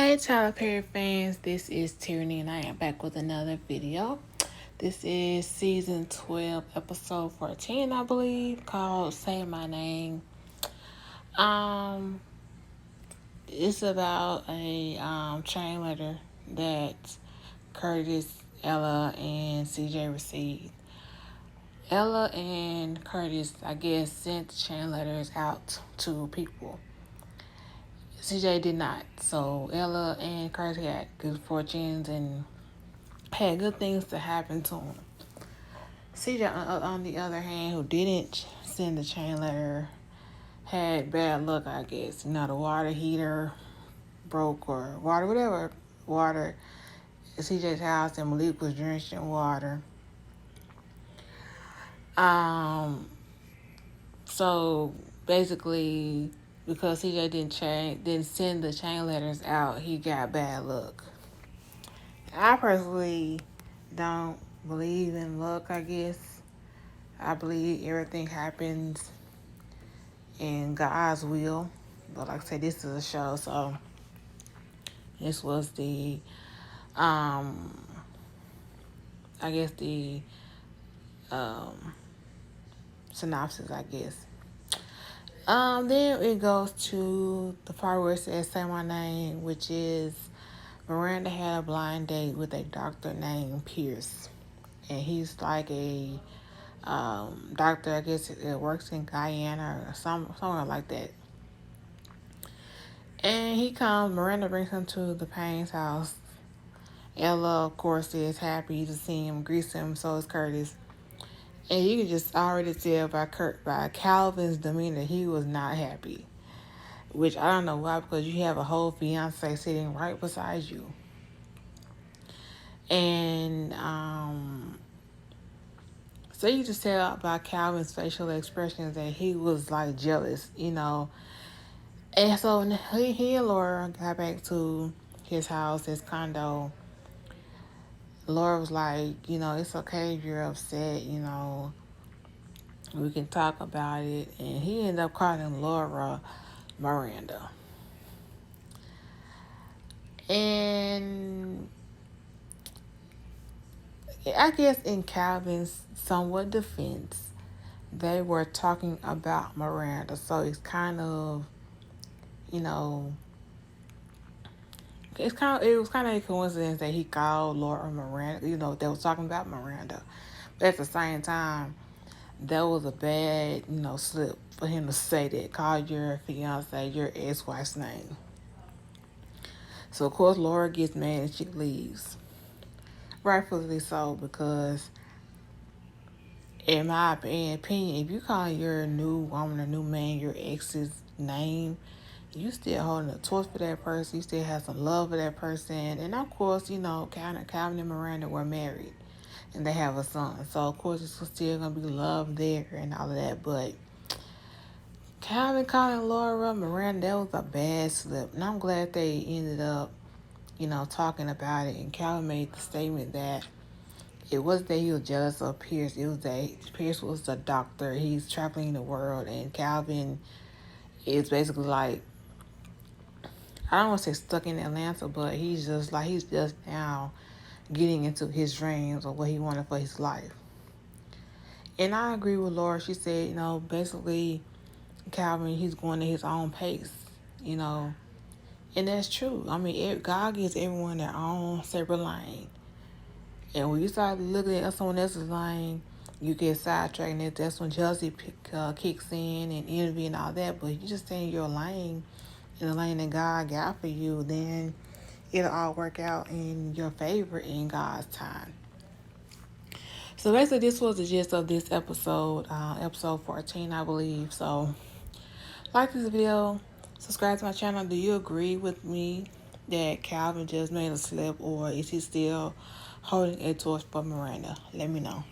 Hey Tyler Perry fans, this is Tierney and I am back with another video. This is season 12, episode 14, I believe, called Say My Name. It's about a chain letter that Curtis, Ella, and CJ received. Ella and Curtis, I guess, sent the chain letters out to people. CJ did not. So Ella and Curtis had good fortunes and had good things to happen to him. CJ, on the other hand, who didn't send the chain letter, had bad luck, I guess. The water heater broke or whatever. Water at CJ's house and Malik was drenched in water. So basically, because CJ didn't send the chain letters out, he got bad luck. I personally don't believe in luck, I guess. I believe everything happens in God's will. But like I said, this is a show, so this was the I guess the synopsis, I guess. Then it goes to the part where it says Say My Name, which is Miranda had a blind date with a doctor named Pierce. And he's like a doctor, I guess it works in Guyana or somewhere like that. And he comes, Miranda brings him to the Payne's house. Ella, of course, is happy to see him, greets him, so is Curtis. And you can just already tell by Calvin's demeanor, he was not happy. Which I don't know why, because you have a whole fiance sitting right beside you. And so you just tell by Calvin's facial expressions that he was like jealous, And so he and Laura got back to his house, his condo. Laura was like, it's okay if you're upset, we can talk about it. And he ended up calling Laura Miranda. And I guess in Calvin's somewhat defense, they were talking about Miranda. So it's kind of, it was kind of a coincidence that he called Laura Miranda. They was talking about Miranda. But at the same time, that was a bad, slip for him to say that. Call your fiance your ex-wife's name. So, of course, Laura gets mad and she leaves. Rightfully so, because in my opinion, if you call your new woman or new man your ex's name, you still holding a torch for that person. You still have some love for that person. And, of course, Calvin and Miranda were married. And they have a son. So, of course, it's still going to be love there and all of that. But Calvin calling Laura Miranda, that was a bad slip. And I'm glad they ended up, talking about it. And Calvin made the statement that it wasn't that he was jealous of Pierce. It was that Pierce was the doctor. He's traveling the world. And Calvin is basically like, I don't want to say stuck in Atlanta, but he's just now getting into his dreams or what he wanted for his life. And I agree with Laura. She said, basically, Calvin, he's going at his own pace, And that's true. I mean, God gives everyone their own separate lane. And when you start looking at someone else's lane, you get sidetracked, and that's when jealousy kicks in and envy and all that. But if you just stay in your lane, in the lane that God got for you, then it'll all work out in your favor in God's time. So basically, this was the gist of this episode, episode 14, I believe. So, like this video, subscribe to my channel. Do you agree with me that Calvin just made a slip, or is he still holding a torch for Miranda? Let me know.